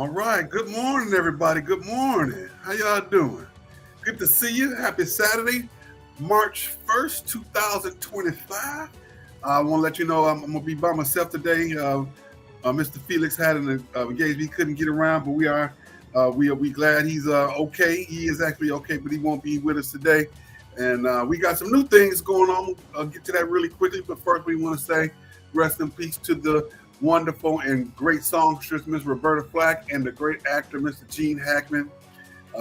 All right. Good morning, everybody. Good morning. How y'all doing? Good to see you. Happy Saturday, March 1st, 2025. I want to let you know I'm going to be by myself today. Mr. Felix had an engagement. He couldn't get around, but we glad he's okay. He is actually okay, but he won't be with us today. And we got some new things going on. I'll get to that really quickly. But first, we want to say rest in peace to the wonderful and great songstress, Miss Roberta Flack, and the great actor, Mr. Gene Hackman.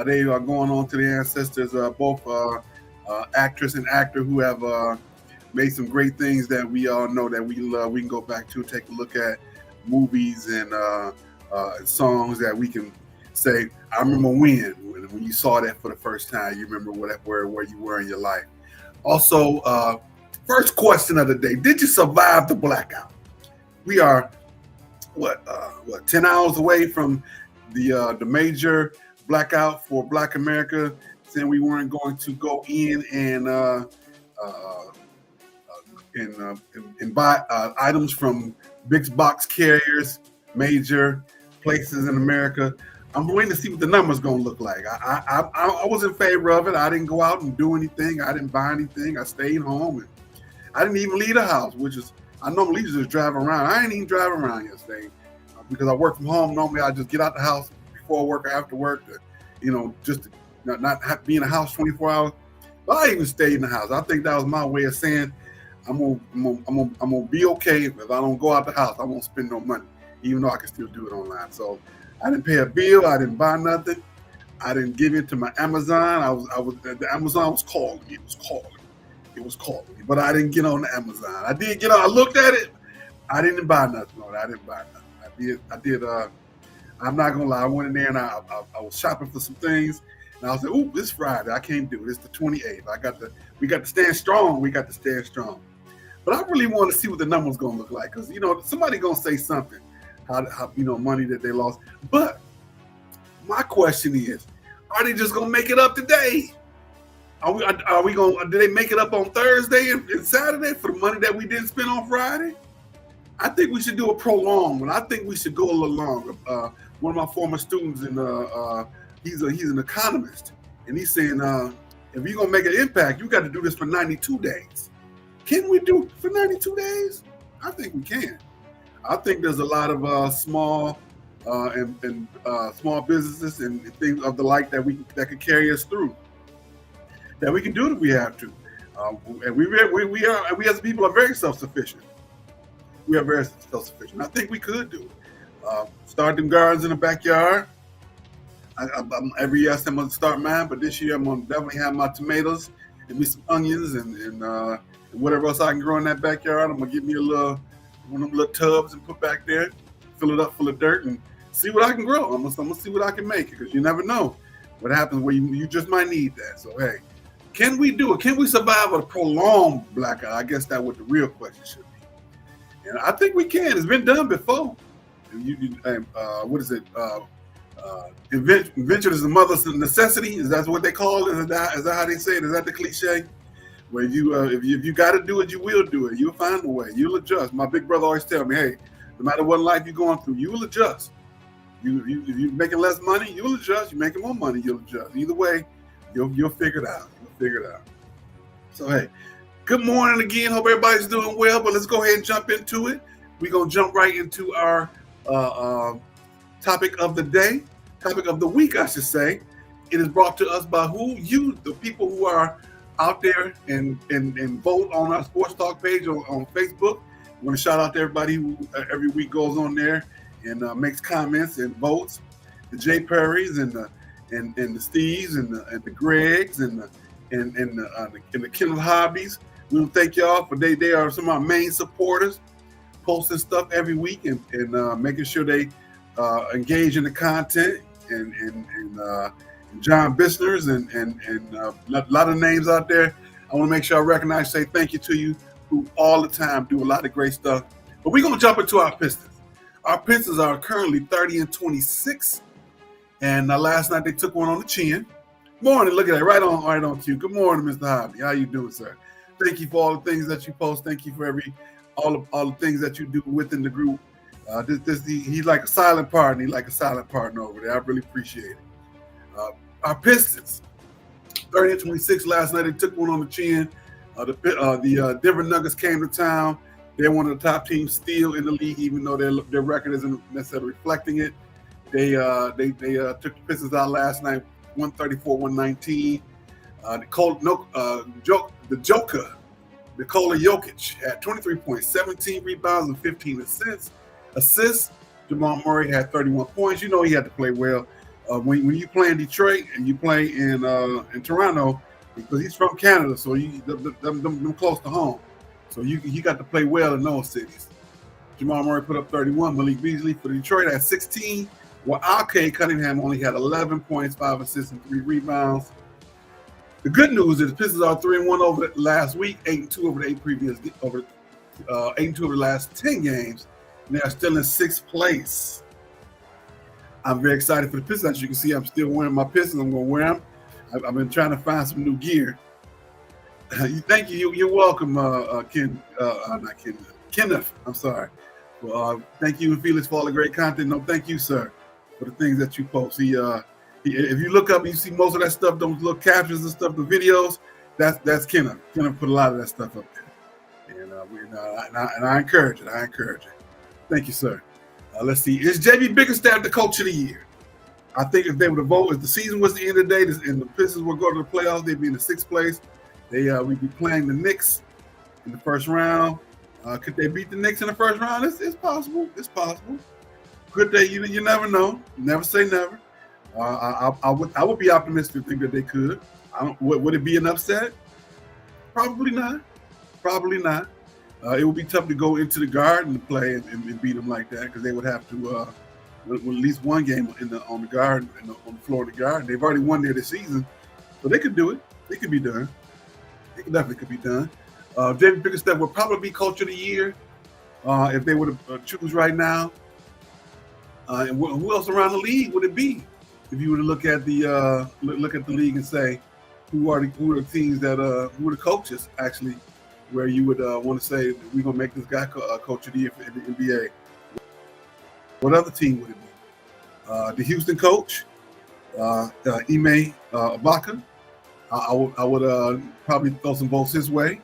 They are going on to the ancestors, both actress and actor who have made some great things that we all know that we love. We can go back to take a look at movies and songs that we can say, I remember when you saw that for the first time, you remember where you were in your life. Also, first question of the day, did you survive the blackout? We are, 10 hours away from the major blackout for Black America, saying we weren't going to go in and buy items from big box carriers, major places in America. I'm waiting to see what the numbers going to look like. I was in favor of it. I didn't go out and do anything. I didn't buy anything. I stayed home, and I didn't even leave the house, which is, I normally just drive around. I ain't even drive around yesterday because I work from home. Normally, I just get out the house before work or after work to, just to not have to be in the house 24 hours. But I even stayed in the house. I think that was my way of saying I'm gonna be okay if I don't go out the house. I won't spend no money, even though I can still do it online. So I didn't pay a bill. I didn't buy nothing. I didn't give it to my Amazon. The Amazon was calling me. It was calling me, but I didn't get on the Amazon. I did get on. I looked at it. I didn't buy nothing on it. I didn't buy nothing. I did. I'm not gonna lie. I went in there and I was shopping for some things, and I was like, "Ooh, this Friday. I can't do it. It's the 28th. We got to stand strong. We got to stand strong." But I really want to see what the numbers gonna look like, because somebody gonna say something, how money that they lost. But my question is, are they just gonna make it up today? Are we going? Do they make it up on Thursday and Saturday for the money that we didn't spend on Friday? I think we should do a prolonged one. I think we should go a little longer. One of my former students, he's an economist, and he's saying, if you're gonna make an impact, you got to do this for 92 days. Can we do it for 92 days? I think we can. I think there's a lot of small and small businesses and things of the like that could carry us through. That we can do it if we have to, and we as people are very self-sufficient. We are very self-sufficient. I think we could do it. Start them gardens in the backyard. Every year I say I'm gonna start mine, but this year I'm gonna definitely have my tomatoes and me some onions and whatever else I can grow in that backyard. I'm gonna get me one of them little tubs and put back there, fill it up full of dirt, and see what I can grow. I'm gonna see what I can make, because you never know what happens where you just might need that. So hey. Can we do it? Can we survive a prolonged blackout? I guess that's what the real question should be. And I think we can. It's been done before. What is it? Invention is the mother's necessity. Is that what they call it? Is that how they say it? Is that the cliche? Where if you got to do it, you will do it. You'll find a way. You'll adjust. My big brother always tell me, hey, no matter what life you're going through, you will adjust. If you're making less money, you'll adjust. You're making more money, you'll adjust. Either way, you'll figure it out. So hey, good morning again. Hope everybody's doing well. But let's go ahead and jump into it. We're gonna jump right into our topic of the day, topic of the week, I should say. It is brought to us by the people who are out there and vote on our Sports Talk page on Facebook. I want to shout out to everybody who every week goes on there and makes comments and votes. The Jay Perrys and the Steves and the Gregs and the Kenneth Hobbies. We want to thank y'all for they are some of our main supporters, posting stuff every week and making sure they engage in the content and John Bissner's and a lot of names out there. I want to make sure I recognize, say thank you to you who all the time do a lot of great stuff. But we're gonna jump into our Pistons. Our Pistons are currently 30-26, and last night they took one on the chin. Morning, look at that, right on cue. Good morning, Mr. Hobby. How you doing, sir? Thank you for all the things that you post. Thank you for all the things that you do within the group He's like a silent partner. He's like a silent partner over there. I really appreciate it. Our Pistons, 30-26 last night. They took one on the chin. The Denver Nuggets came to town. They're one of the top teams still in the league, even though their record isn't necessarily reflecting it. They took the Pistons out last night, 134-119. The Joker, Nikola Jokic, had 23 points, 17 rebounds, and 15 assists. Jamal Murray had 31 points. You know he had to play well. When you play in Detroit and you play in Toronto, because he's from Canada, so them close to home. So he got to play well in those cities. Jamal Murray put up 31. Malik Beasley for Detroit had 16. While Alkay Cunningham only had 11 points, 5 assists, and 3 rebounds. The good news is the Pistons are 3-1 over the last week, 8-2 over the 8-2 over the last 10 games. And they are still in 6th place. I'm very excited for the Pistons. As you can see, I'm still wearing my Pistons. I'm going to wear them. I've been trying to find some new gear. Thank you. You're welcome, Kenneth. I'm sorry. Well, thank you, Felix, for all the great content. No, thank you, sir, for the things that you post. If you look up, you see most of that stuff, those little captions and stuff, the videos. That's Kenneth. Kenneth put a lot of that stuff up there, and I encourage it. Thank you, sir. Let's see. Is JB Bickerstaff the coach of the year? I think if they were to vote, if the season was the end of the day and the Pistons would go to the playoffs, they'd be in the 6th place. We'd be playing the Knicks in the first round. Could they beat the Knicks in the first round? It's possible. It's possible. Could they? You never know. Never say never. I would be optimistic to think that they could. Would it be an upset? Probably not. It would be tough to go into the Garden to play and beat them like that, because they would have to win at least one game on the Garden on the floor of the Garden. They've already won there this season, so they could do it. It could be done. It definitely could be done. David Bickerstaff would probably be coach of the year if they were to choose right now. And who else around the league would it be? If you were to look at the league and say who are the teams that who are the coaches actually, where you would want to say we're gonna make this guy coach of the year for the NBA. What other team would it be? The Houston coach, Ime Ibaka. I would probably throw some votes his way.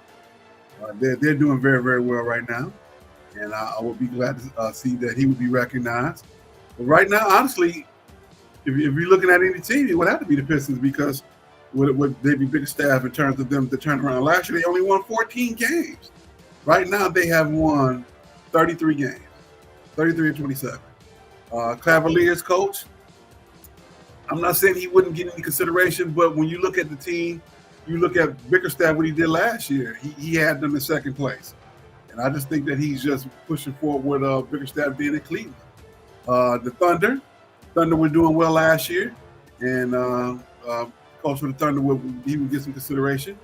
They're doing very, very well right now, and I would be glad to see that he would be recognized. But right now, honestly, if you're looking at any team, it would have to be the Pistons, because with David Bickerstaff in terms of them to turn around. Last year, they only won 14 games. Right now, they have won 33 games, 33-27. Cavaliers coach, I'm not saying he wouldn't get any consideration, but when you look at the team, you look at Bickerstaff, what he did last year, he had them in 2nd place. And I just think that he's just pushing forward what Bickerstaff did in Cleveland. The Thunder were doing well last year, and coach for the Thunder he would get some consideration.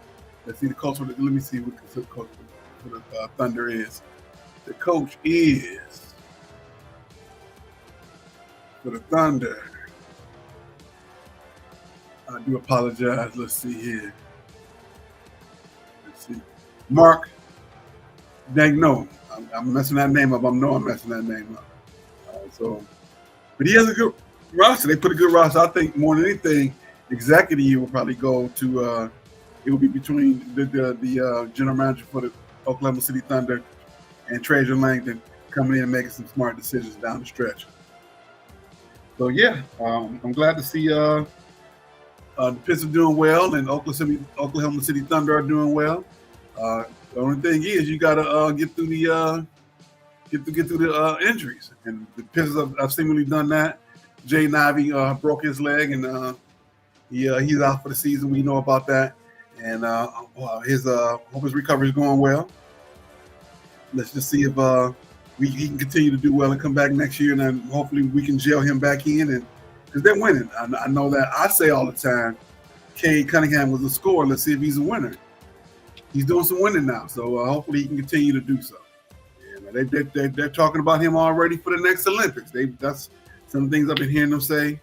Let's see the coach let me see what the coach for the Thunder is. The coach is for the Thunder. I do apologize. Let's see here. Let's see. Mark Dagno. I'm messing that name up. I know I'm messing that name up. But he has a good roster. They put a good roster. I think more than anything, executive year will probably go to. It will be between the general manager for the Oklahoma City Thunder and Trajan Langdon coming in and making some smart decisions down the stretch. So yeah, I'm glad to see the Pistons doing well and Oklahoma City Thunder are doing well. The only thing is you got to get through the injuries, and the Pistons have seemingly done that. Jaden Ivey broke his leg, and he's out for the season. We know about that, and hope his recovery is going well. Let's just see if he can continue to do well and come back next year, and then hopefully we can gel him back in, and because they're winning. I know that I say all the time, Cade Cunningham was a scorer. Let's see if he's a winner. He's doing some winning now, so hopefully he can continue to do so. They're talking about him already for the next Olympics. That's some things I've been hearing them say.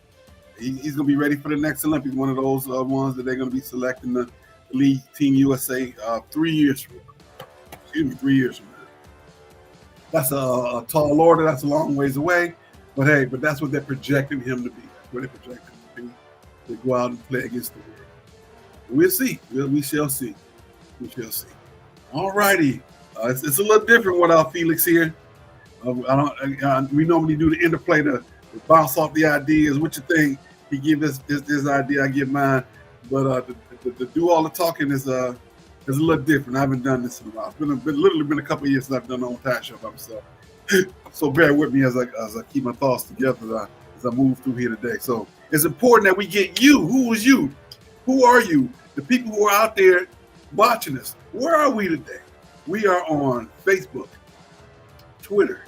He's going to be ready for the next Olympics, one of those ones that they're going to be selecting the league Team USA 3 years from now. 3 years from now. That's a tall order. That's a long ways away. But hey, that's what they're projecting him to be. That's what they're projecting him to be. To go out and play against the world. We'll see. We shall see. We shall see. All righty. It's a little different without Felix here. We normally do the interplay to bounce off the ideas. What you think? He give his idea, I give mine. But to do all the talking is a little different. I haven't done this in a while. It's literally been a couple of years since I've done my own tire show by myself. So bear with me as I keep my thoughts together as I move through here today. So it's important that we get you. Who is you? Who are you? The people who are out there watching us. Where are we today? We are on Facebook, Twitter,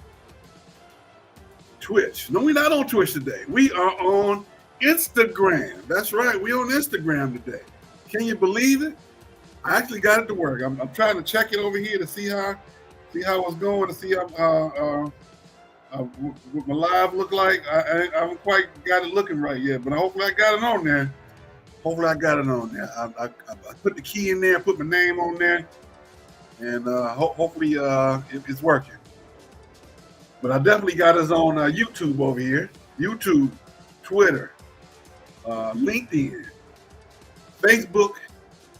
Twitch. No, we're not on Twitch today. We are on Instagram. That's right. We're on Instagram today. Can you believe it? I actually got it to work. I'm trying to check it over here to see how it's going, to see how what my live look like. I haven't quite got it looking right yet, but hopefully I got it on there. I put the key in there, put my name on there, and hopefully it's working. But I definitely got us on YouTube over here. YouTube, Twitter, LinkedIn, Facebook,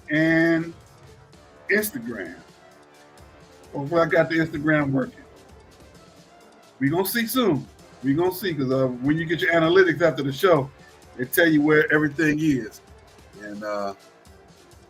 and Instagram. Hopefully I got the Instagram working. We're going to see soon. We're going to see, because when you get your analytics after the show, they tell you where everything is. And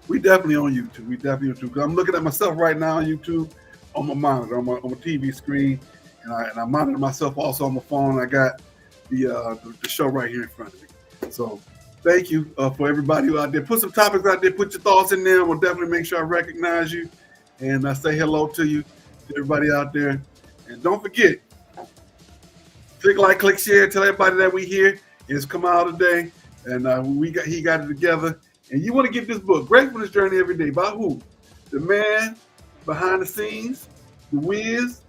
we definitely on YouTube. Because I'm looking at myself right now on YouTube on my monitor, on my TV screen. And I monitor myself also on my phone. I got the show right here in front of me. So thank you for everybody who out there. Put some topics out there. Put your thoughts in there. We'll definitely make sure I recognize you. And I say hello to you, to everybody out there. And don't forget, click like, click share. Tell everybody that we here. It's Kamau today. And he got it together. And you want to get this book, Gratefulness Journey Every Day, by who? The man behind the scenes, the Wiz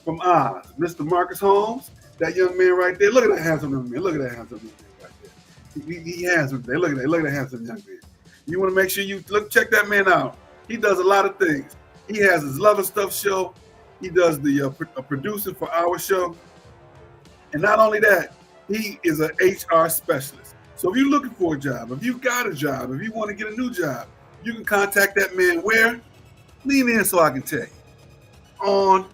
from Oz, Mr. Marcus Holmes. That young man right there. Look at that handsome young man. Look at that handsome young man right there. He handsome there. Look at that handsome young man. You want to make sure you check that man out. He does a lot of things. He has his Love and Stuff show. He does the producing for our show. And not only that, he is an HR specialist. So if you're looking for a job, if you got a job, if you want to get a new job, you can contact that man where? Lean in so I can tell you. On,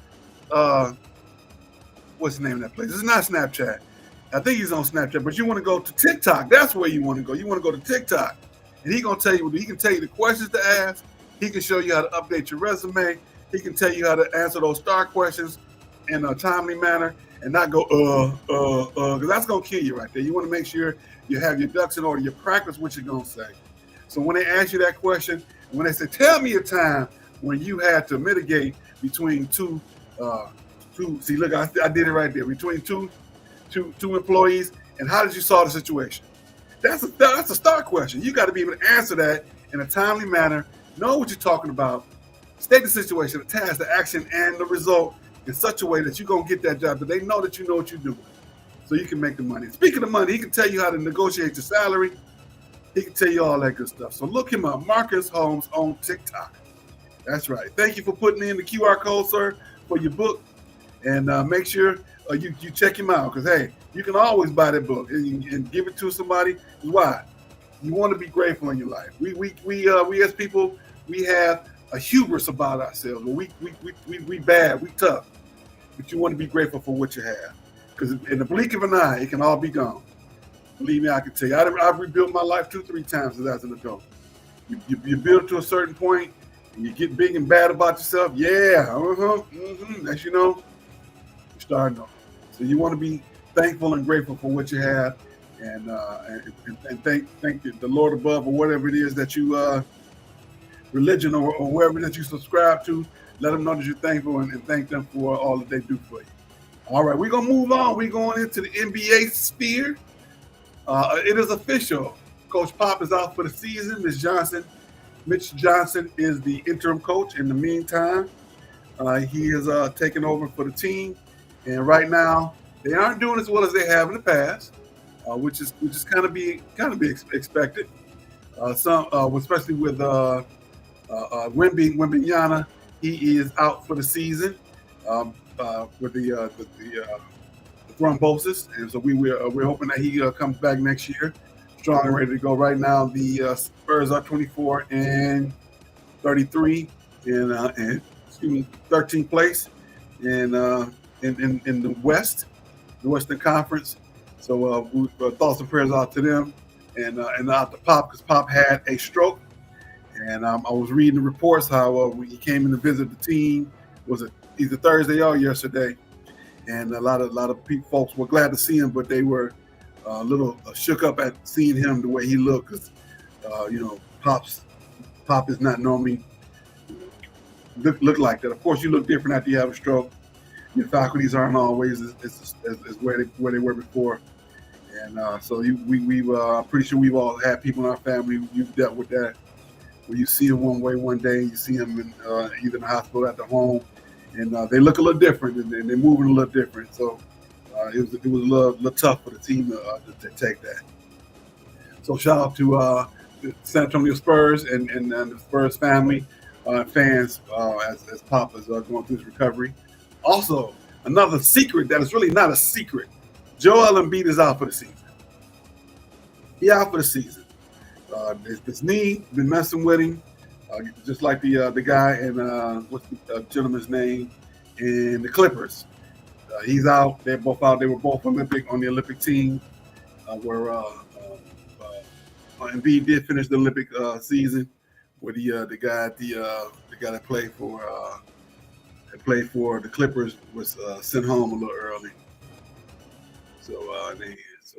what's the name of that place? It's not Snapchat. I think he's on Snapchat, but you want to go to TikTok. That's where you want to go. You want to go to TikTok. And he can tell you the questions to ask. He can show you how to update your resume. He can tell you how to answer those star questions in a timely manner and not go, because that's going to kill you right there. You want to make sure you have your ducks in order. You practice what you're going to say. So when they ask you that question, and when they say, tell me a time when you had to mitigate between two, see, look, I did it right there, between two employees, and how did you solve the situation? That's a start question. You got to be able to answer that in a timely manner, know what you're talking about, state the situation, the task, the action, and the result in such a way that you're going to get that job, that they know that you know what you're doing, so you can make the money. Speaking of money, he can tell you how to negotiate your salary. He can tell you all that good stuff. So look him up, Marcus Holmes on TikTok. That's right. Thank you for putting in the QR code, sir, for your book. And make sure you check him out, because, hey, you can always buy that book and give it to somebody. Why? You want to be grateful in your life. We as people, we have a hubris about ourselves. We bad, we tough. But you want to be grateful for what you have, because in the blink of an eye, it can all be gone. Believe me, I can tell you. I've rebuilt my life 2-3 times as an adult. You build to a certain point, and you get big and bad about yourself. Yeah, as you know, you're starting off. So you want to be thankful and grateful for what you have, and thank the Lord above, or whatever it is that you religion or wherever that you subscribe to. Let them know that you're thankful, and thank them for all that they do for you. All right, we're gonna move on. We're going into the NBA sphere. It is official. Coach Pop is out for the season. Mitch Johnson is the interim coach. In the meantime, he is taking over for the team, and right now they aren't doing as well as they have in the past, which is kind of be expected. Especially with Wembanyama, he is out for the season. with the thrombosis, and so we're hoping that he comes back next year, strong and ready to go. Right now, the Spurs are 24 and 33 and excuse me, 13th place in the West, the Western Conference. So thoughts and prayers out to them, and out to Pop, because Pop had a stroke. And I was reading the reports how when he came in to visit the team, was it either Thursday or yesterday, and a lot of folks were glad to see him, but they were a little shook up at seeing him the way he looked, because Pop is not normally look like that. Of course, you look different after you have a stroke. Your faculties aren't always as where they were before, and so I'm pretty sure we've all had people in our family you've dealt with that. Where you see him one way one day, you see him in, either in the hospital or at the home, and they look a little different, and they're moving a little different. So it was a little tough for the team to take that. So shout out to the San Antonio Spurs and the Spurs family, fans, as Pop is going through his recovery. Also, another secret that is really not a secret: Joel Embiid is out for the season. He out for the season. His knee been messing with him, just like the guy and what's the gentleman's name in the Clippers. He's out. They're both out. They were both on the Olympic team, where Embiid did finish the Olympic season. Where the guy that played for the Clippers was sent home a little early. So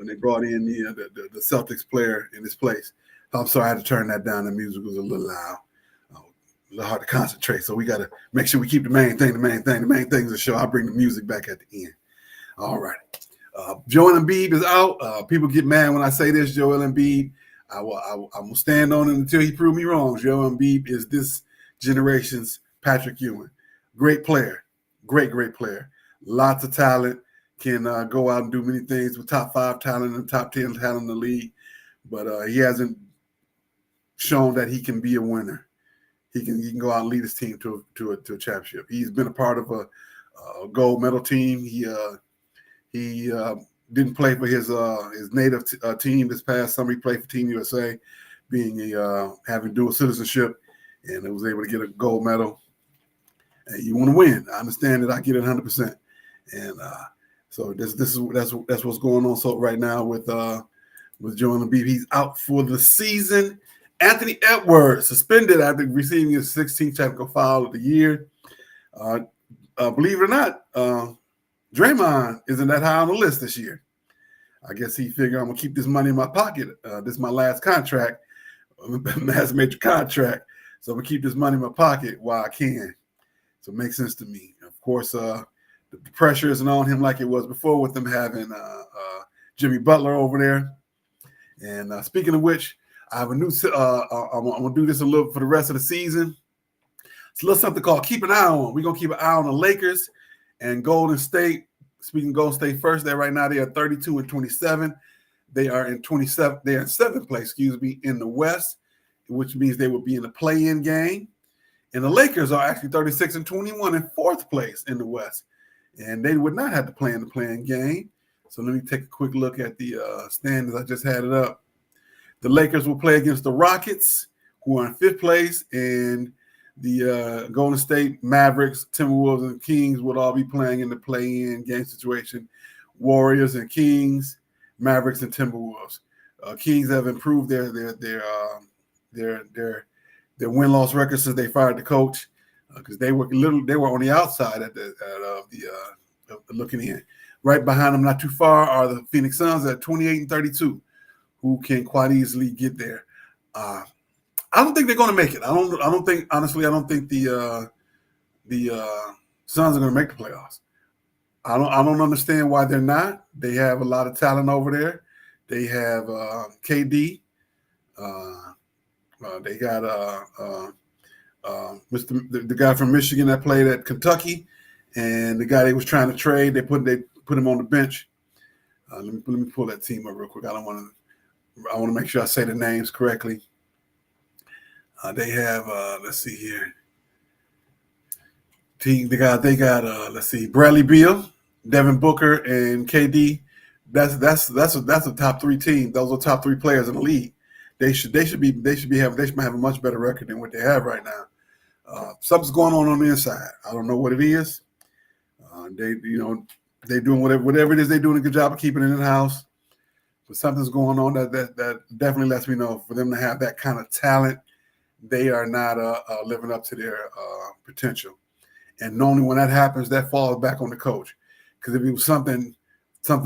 they brought in the Celtics player in his place. I'm sorry, I had to turn that down. The music was a little loud, a little hard to concentrate. So we got to make sure we keep the main thing. The main thing is the show. I'll bring the music back at the end. All right. Joel Embiid is out. People get mad when I say this. Joel Embiid, I will stand on it until he proves me wrong. Joel Embiid is this generation's Patrick Ewing. Great player. Great player. Lots of talent. Can go out and do many things with top 5 talent and top 10 talent in the league. But he hasn't shown that he can be a winner. He can go out and lead his team to a championship. He's been a part of a gold medal team. He didn't play for his native team this past summer. He played for Team USA, having dual citizenship, and was able to get a gold medal. And you want to win. I understand that. I get it 100%. And so that's what's going on. So right now with Joel Embiid, he's out for the season. Anthony Edwards suspended after receiving his 16th technical foul of the year. Believe it or not, Draymond isn't that high on the list this year. I guess he figured, I'm gonna keep this money in my pocket. This is my last contract, last major contract, so I'm gonna keep this money in my pocket while I can. So it makes sense to me. Of course, the pressure isn't on him like it was before with them having Jimmy Butler over there. And speaking of which, I have a new. I'm gonna do this a little for the rest of the season. It's a little something called Keep an Eye On. We're gonna keep an eye on the Lakers and Golden State. Speaking of Golden State first, right now they are 32 and 27. They are in 27. They are in 7th place, in the West, which means they will be in the play-in game. And the Lakers are actually 36 and 21 in 4th place in the West, and they would not have to play in the play-in game. So let me take a quick look at the standings. I just had it up. The Lakers will play against the Rockets, who are in 5th place, and the Golden State Mavericks, Timberwolves, and Kings would all be playing in the play-in game situation. Warriors and Kings, Mavericks and Timberwolves. Kings have improved their win-loss record since they fired the coach, because they were on the outside of looking in. Right behind them, not too far, are the Phoenix Suns at 28 and 32. Who can quite easily get there. I don't think they're going to make it. I don't think the Suns are going to make the playoffs. I don't understand why they're not. They have a lot of talent over there. They have KD. They got the guy from Michigan that played at Kentucky, and the guy they was trying to trade. They put him on the bench. Let me pull that team up real quick. I want to make sure I say the names correctly. They have, let's see here. They got let's see, Bradley Beal, Devin Booker, and KD. That's a top 3 team. Those are top 3 players in the league. They should have a much better record than what they have right now. Something's going on the inside. I don't know what it is. They doing whatever it is. They're doing a good job of keeping it in house. But something's going on that definitely lets me know for them to have that kind of talent, they are not living up to their potential. And normally when that happens, that falls back on the coach. Because if it was something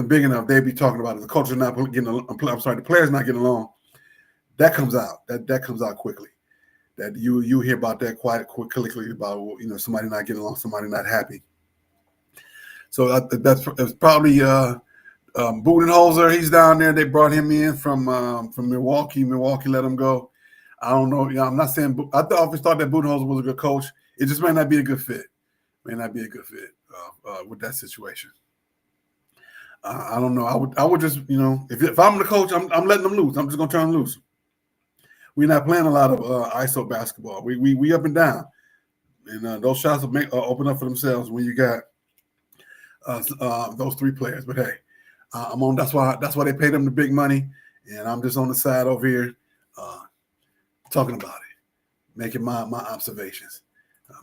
big enough, they'd be talking about it. The coach is not getting along. The players not getting along. That comes out. That comes out quickly. That you hear about that quite quickly about somebody not getting along, somebody not happy. So it's probably Budenholzer. He's down there. They brought him in from Milwaukee. Milwaukee let him go. I don't know. I'm not saying. I always thought that Budenholzer was a good coach. It just may not be a good fit. With that situation. I don't know. I would just if I'm the coach, I'm letting them loose. I'm just gonna turn them loose. We're not playing a lot of ISO basketball. We up and down, and those shots will open up for themselves when you got those 3 players. But hey, I'm on. That's why they pay them the big money, and I'm just on the side over here talking about it, making my observations.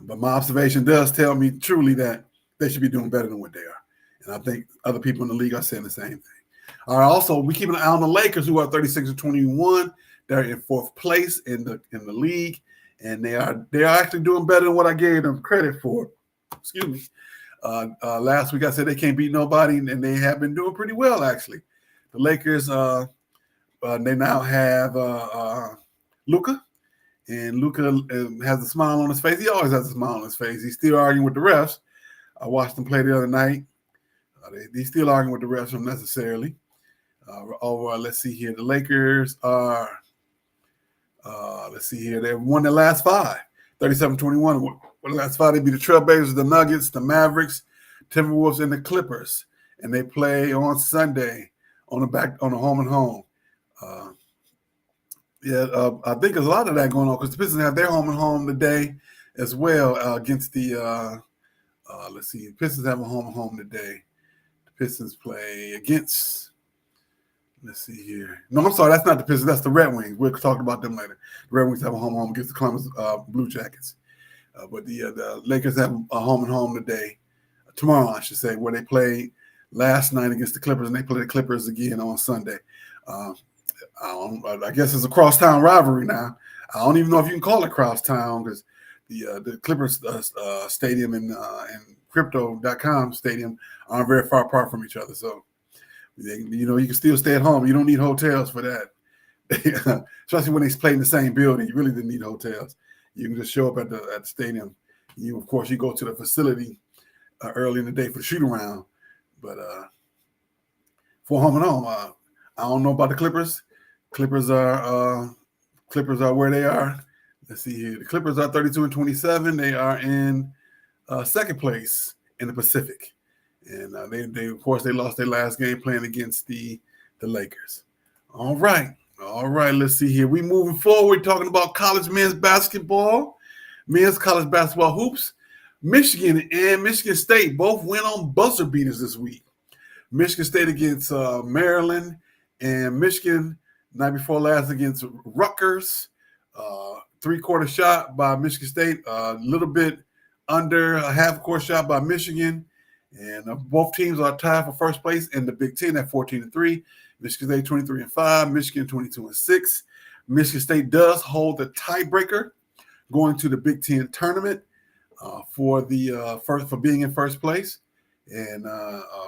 But my observation does tell me truly that they should be doing better than what they are, and I think other people in the league are saying the same thing. All right. Also, we keep an eye on the Lakers, who are 36-21. They're in 4th place in the league, and they are actually doing better than what I gave them credit for. Excuse me. Last week I said they can't beat nobody, and they have been doing pretty well actually. The Lakers, they now have Luka, and Luka has a smile on his face. He always has a smile on his face. He's still arguing with the refs. I watched them play the other night. They still arguing with the refs unnecessarily. Let's see here. The Lakers are. Let's see here. They've won their last 5, 37-21. Well, the last 5, they beat the Trailblazers, the Nuggets, the Mavericks, Timberwolves, and the Clippers. And they play on Sunday on the home and home. I think there's a lot of that going on because the Pistons have their home and home today as well against the. Let's see. The Pistons have a home and home today. The Pistons play against. Let's see here. No, I'm sorry. That's not the Pistons. That's the Red Wings. We'll talk about them later. The Red Wings have a home and home against the Columbus Blue Jackets. But the Lakers have a home and home today. Tomorrow, I should say, where they played last night against the Clippers, and they play the Clippers again on Sunday. I guess it's a crosstown rivalry now. I don't even know if you can call it crosstown because the Clippers stadium and Crypto.com stadium aren't very far apart from each other. So, you can still stay at home. You don't need hotels for that. Especially when they play in the same building. You really didn't need hotels. You can just show up at the stadium. You go to the facility early in the day for the shoot around. But for home and home, I don't know about the Clippers. Clippers are where they are. Let's see here. The Clippers are 32-27. They are in second place in the Pacific. And they of course, they lost their last game playing against the Lakers. All right. Let's see here. We moving forward talking about college men's basketball, men's college basketball hoops. Michigan and Michigan State both went on buzzer beaters this week. Michigan State against Maryland, and Michigan night before last against Rutgers. 3-quarter shot by Michigan State, a little bit under a half-court shot by Michigan. And both teams are tied for first place in the Big Ten at 14-3. Michigan State 23-5. Michigan 22-6. Michigan State does hold the tiebreaker going to the Big Ten tournament for being in first place. And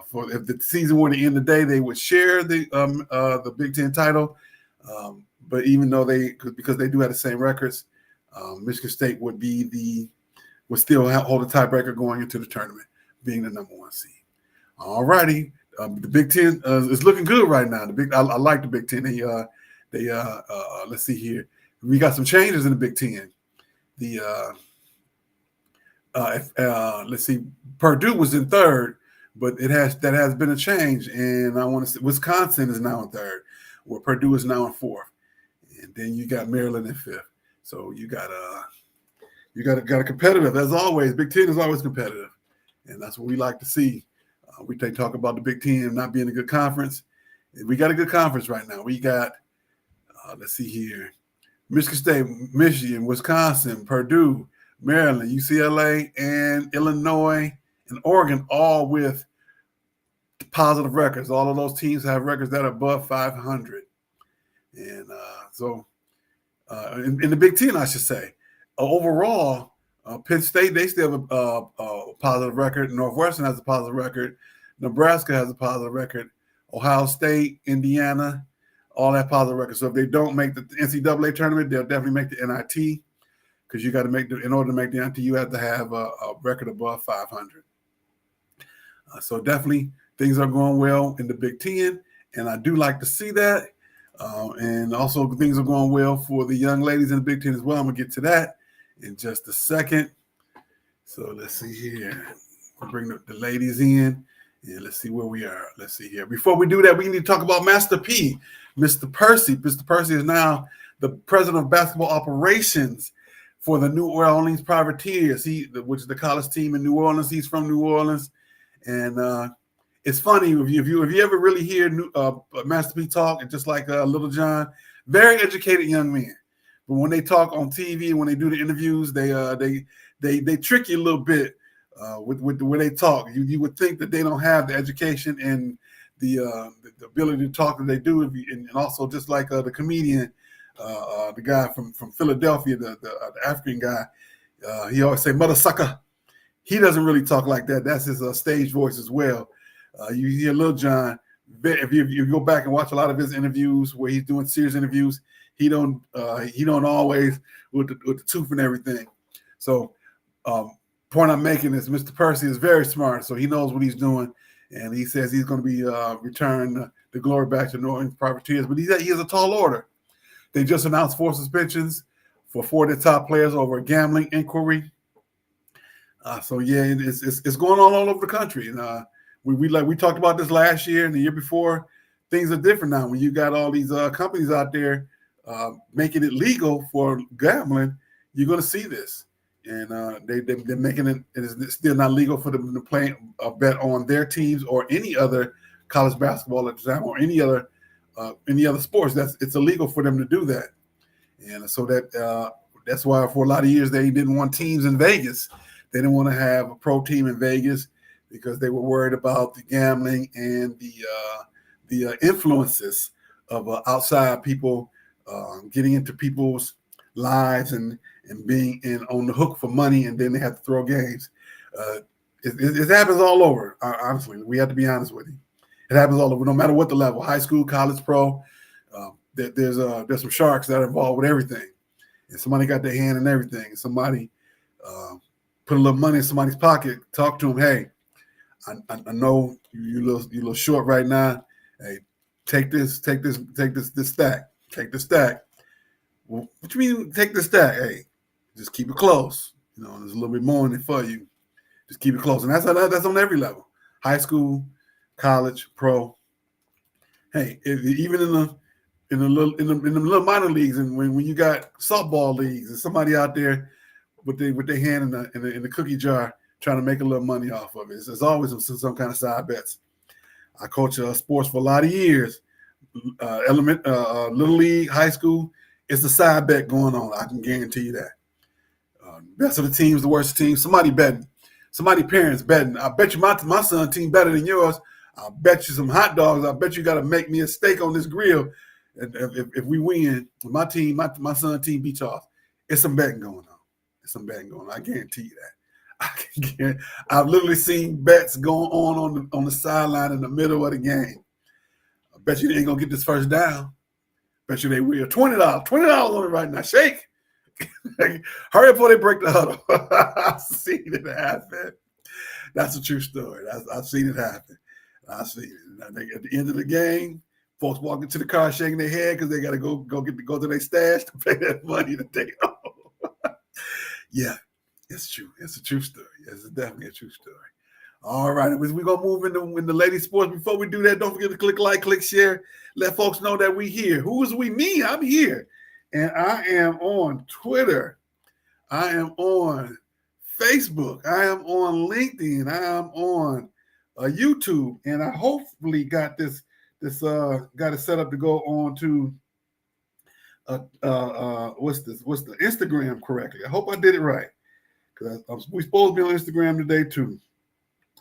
for if the season were to end today, they would share the Big Ten title. But even though because they do have the same records, Michigan State would still hold a tiebreaker going into the tournament, being the number 1 seed. All righty, the Big Ten is looking good right now. I like the Big Ten. Let's see here. We got some changes in the Big Ten. Let's see. Purdue was in third, but that has been a change, and I want to say Wisconsin is now in third, where Purdue is now in fourth, and then you got Maryland in fifth. So you got You got a competitive, as always. Big Ten is always competitive, and that's what we like to see. We talk about the Big Ten not being a good conference. We got a good conference right now. We got, let's see here, Michigan State, Michigan, Wisconsin, Purdue, Maryland, UCLA, and Illinois and Oregon, all with positive records. All of those teams have records that are above 500. And in the Big Ten, I should say, overall, Penn State, they still have a positive record. Northwestern has a positive record. Nebraska has a positive record. Ohio State, Indiana, all that positive record. So if they don't make the NCAA tournament, they'll definitely make the NIT, because you got to in order to make the NIT, you have to have a record above 500. So definitely things are going well in the Big Ten, and I do like to see that. And also things are going well for the young ladies in the Big Ten as well. I'm going to get to that in just a second. So let's see here. We'll bring the ladies in, and let's see where we are. Let's see here. Before we do that, we need to talk about Master P, Mr. Percy. Mr. Percy is now the president of basketball operations for the New Orleans Privateers, which is the college team in New Orleans. He's from New Orleans. And it's funny, if you ever really hear Master P talk, and just like Little John, very educated young men. But when they talk on TV, when they do the interviews, they trick you a little bit with the way they talk. You would think that they don't have the education and the ability to talk that they do, and also just like the comedian, the guy from Philadelphia, the African guy, he always say "mother sucker." He doesn't really talk like that. That's his stage voice as well. You hear Lil Jon. If you go back and watch a lot of his interviews where he's doing serious interviews, he don't always with the tooth and everything. So point I'm making is Mr. Percy is very smart, so he knows what he's doing, and he says he's going to be return the glory back to New Orleans Privateers. But he has a tall order. They just announced 4 suspensions for 4 of the top players over a gambling inquiry. So yeah, it's going on all over the country. And we talked about this last year and the year before. Things are different now. When you got all these companies out there making it legal for gambling, you're going to see this. And they're making it. It's still not legal for them to play a bet on their teams or any other college basketball exam or any other sports. It's illegal for them to do that. And so that's why for a lot of years they didn't want teams in Vegas. They didn't want to have a pro team in Vegas because they were worried about the gambling and the influences of outside people getting into people's lives and being on the hook for money, and then they have to throw games. It happens all over. Honestly, we have to be honest with you. It happens all over, no matter what the level, high school, college, pro. There's some sharks that are involved with everything, and somebody got their hand in everything. Somebody put a little money in somebody's pocket. Talk to them. Hey, I know you're a little short right now. Hey, take this stack. Take the stack. Well, what you mean take the stack? Hey, just keep it close. There's a little bit more in it for you. Just keep it close, and that's on every level: high school, college, pro. Hey, even in the little minor leagues, and when you got softball leagues, and somebody out there with their hand in the cookie jar trying to make a little money off of it. There's always some kind of side bets. I coach sports for a lot of years. Little league, high school, it's a side bet going on. I can guarantee you that. Best of the teams, the worst teams, somebody betting. Somebody parents betting. I bet you my son's team better than yours. I'll bet you some hot dogs. I bet you got to make me a steak on this grill. If we win, my team, my son's team beats off. It's some betting going on. I guarantee you that. I've literally seen bets going on the sideline in the middle of the game. I bet you they ain't gonna get this first down. Bet you they will. $20 on it right now. Shake. Hurry up before they break the huddle. I've seen it happen. That's a true story. I've seen it happen. I've seen it. At the end of the game, folks walking to the car shaking their head because they got to go to their stash to pay that money to take it home. Yeah, it's true. It's a true story. It's definitely a true story. All right, we're going to move into the ladies' sports. Before we do that, don't forget to click like, click share. Let folks know that we here. Who is we? Me. I'm here. And I am on Twitter. I am on Facebook. I am on LinkedIn. I am on YouTube, and I hopefully got this got it set up to go on to what's the Instagram correctly. I hope I did it right, because we supposed to be on Instagram today too.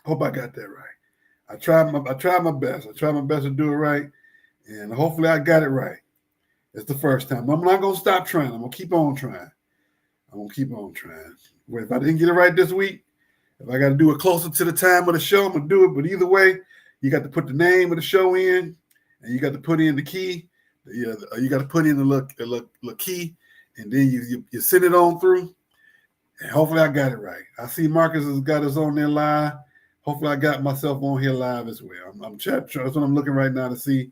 Hope I got that right. I tried my best. I tried my best to do it right, and hopefully I got it right. It's the first time. I'm not gonna stop trying. I'm gonna keep on trying. I'm gonna keep on trying. If I didn't get it right this week, if I got to do it closer to the time of the show, I'm gonna do it. But either way, you got to put the name of the show in, and you got to put in the key. You got to put in the key, and then you send it on through. And hopefully I got it right. I see Marcus has got us on there live. Hopefully I got myself on here live as well. I'm that's what I'm looking right now to see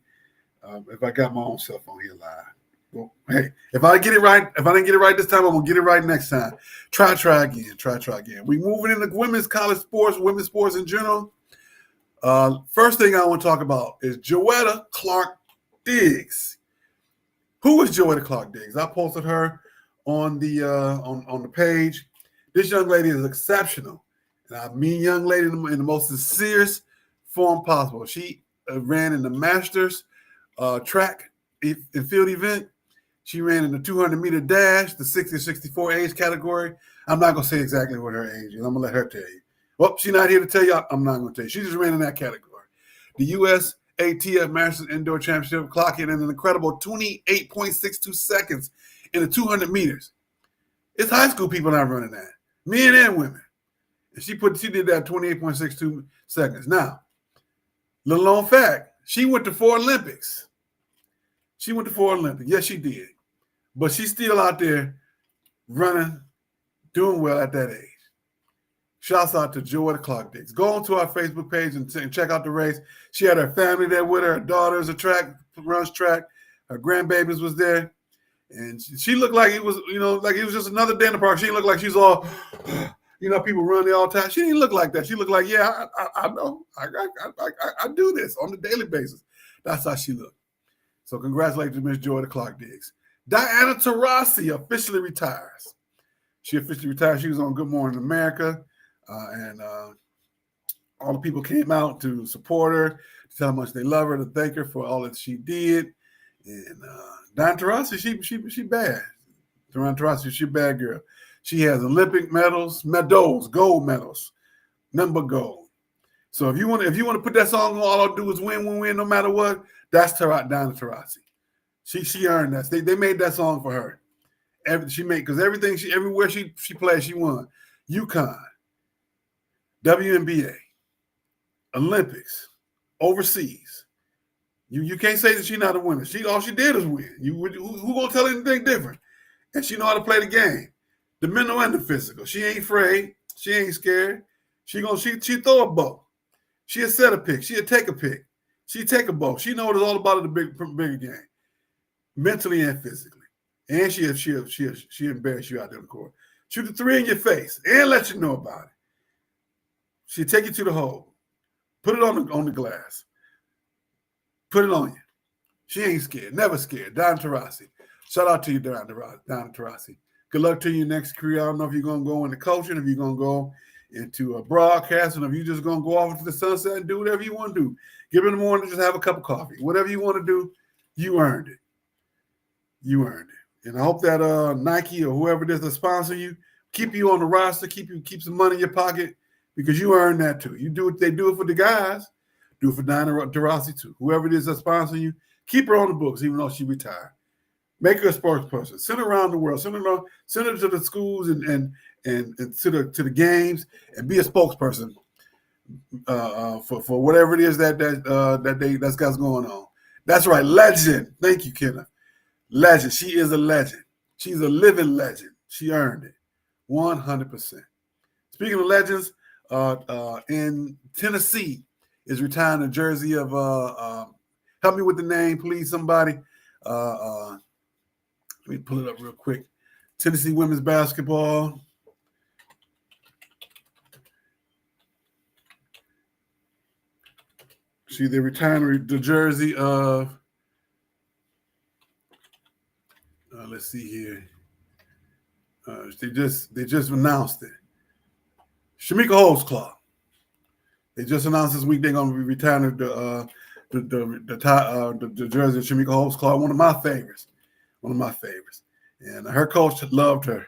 if I got my own self on here live. Well, hey, if I get it right, if I didn't get it right this time, I'm gonna get it right next time. Try again. We moving into women's college sports, women's sports in general. First thing I want to talk about is Joetta Clark-Diggs. Who is Joetta Clark-Diggs? I posted her on the on the page. This young lady is exceptional, and I mean young lady in the most sincerest form possible. She ran in the Masters track and field event. She ran in the 200-meter dash, the 60-64 age category. I'm not going to say exactly what her age is. I'm going to let her tell you. Well, she's not here to tell you. I'm not going to tell you. She just ran in that category. The U.S. ATF Masters Indoor Championship clocking in an incredible 28.62 seconds in the 200 meters. It's high school people not running that, men and women. And she did that 28.62 seconds. Now, little known fact, she went to 4 Olympics. Yes, she did. But she's still out there running, doing well at that age. Shouts out to Joetta Clark-Diggs. Go onto our Facebook page and check out the race. She had her family there with her. Her daughter's runs track. Her grandbabies was there. And she looked like it was, like it was just another day in the park. She didn't look like she's all, people run there all the time. She didn't look like that. She looked like, yeah, I know. I do this on a daily basis. That's how she looked. So congratulations to Miss Joetta Clark-Diggs. Diana Taurasi officially retires. She officially retired. She was on Good Morning America, and all the people came out to support her, to tell how much they love her, to thank her for all that she did. And Diana Taurasi, she bad. Diana Taurasi, she a bad girl. She has Olympic medals, gold medals, nothing but gold. So if you want to put that song on, all I'll do is win, no matter what. That's Diana Taurasi. She earned that. They made that song for her. Because everywhere she played, she won. UConn, WNBA, Olympics, overseas. You can't say that she's not a winner. All she did is win. Who gonna tell her anything different? And she know how to play the game, the mental and the physical. She ain't afraid. She ain't scared. She throw a bow. She'll set a pick. She'll take a pick. She'll take a bow. She knows all about the bigger game, mentally and physically. And she'll embarrass you out there on the court. Shoot the 3 in your face and let you know about it. She'll take you to the hole. Put it on the glass. Put it on you. She ain't scared. Never scared. Diana Taurasi. Shout out to you, Diana Taurasi. Good luck to your next career. I don't know if you're going to go into coaching, if you're going to go into a broadcast, and if you're just going to go off into the sunset and do whatever you want to do. Get up in the morning, just have a cup of coffee. Whatever you want to do, you earned it. You earned it. And I hope that Nike or whoever it is that sponsor you, keep you on the roster, keep some money in your pocket, because you earn that too. They do it for the guys, do it for Diana Taurasi too. Whoever it is that sponsor you, keep her on the books, even though she retired. Make her a spokesperson. Send her around the world. Send her to the schools and to the games, and be a spokesperson for whatever it is that's got going on. That's right, legend. Thank you, Kenneth. Legend. She is a legend. She's a living legend. She earned it, 100%. Speaking of legends, in Tennessee is retiring a jersey of. Help me with the name, please, somebody. Let me pull it up real quick. Tennessee women's basketball. See, they're retiring the jersey of. Let's see here. They just announced it. Shamika Holtzclaw. They just announced this week they're going to be retiring the jersey of Shamika Holtzclaw. One of my favorites. And her coach loved her.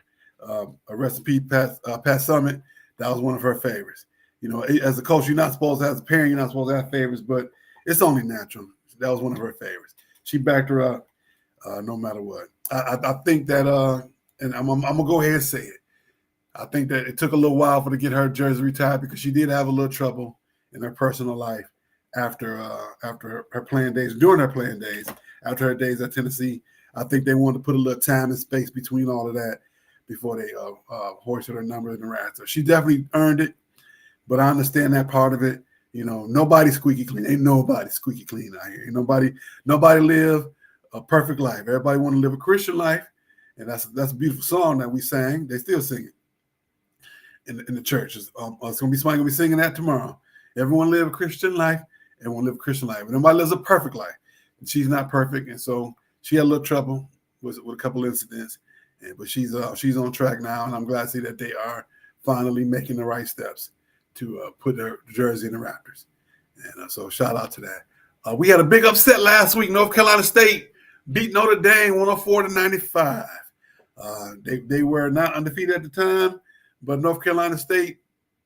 Rest in peace, Pat Summit. That was one of her favorites. You know, as a coach, you're not supposed to, as a parent, you're not supposed to have favorites, but it's only natural. That was one of her favorites. She backed her up no matter what. I think that, and I'm going to go ahead and say it. I think that it took a little while for her to get her jersey retired because she did have a little trouble in her personal life after her playing days, during her playing days, after her days at Tennessee. I think they wanted to put a little time and space between all of that before they hoisted her number in the rafters. So she definitely earned it, but I understand that part of it. You know, nobody's squeaky clean. Ain't nobody squeaky clean out here. Ain't nobody live a perfect life. Everybody want to live a Christian life, and that's a beautiful song that we sang. They still sing it in the churches. It's gonna be somebody gonna be singing that tomorrow. Everyone live a Christian life. Everyone live a Christian life. And nobody lives a perfect life. And she's not perfect, and so she had a little trouble with a couple incidents. But she's on track now, and I'm glad to see that they are finally making the right steps to put her jersey in the Raptors. And so shout out to that. We had a big upset last week. North Carolina State beat Notre Dame 104-95. They were not undefeated at the time, but North Carolina State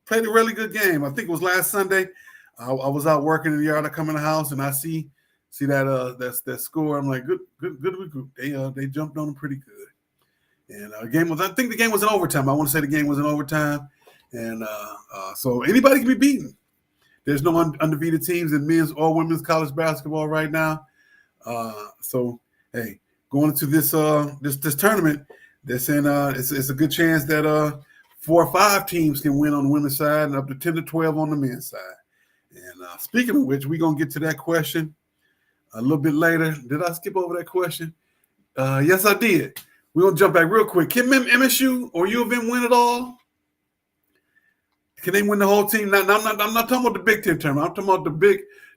played a really good game. I think it was last Sunday. I was out working in the yard. I come in the house and I see that score. I'm like, good regroup. They jumped on them pretty good. And I think the game was in overtime. I want to say the game was in overtime. And so anybody can be beaten. There's no undefeated teams in men's or women's college basketball right now. So hey, going into this tournament, they're saying it's a good chance that 4 or 5 teams can win on the women's side and up to 10 to 12 on the men's side. And speaking of which, we're gonna get to that question a little bit later. Did I skip over that question? Yes, I did. We're gonna jump back real quick. Can MSU or U of M win it all? Can they win the whole team? Now, I'm not talking about the Big Ten tournament. I'm talking about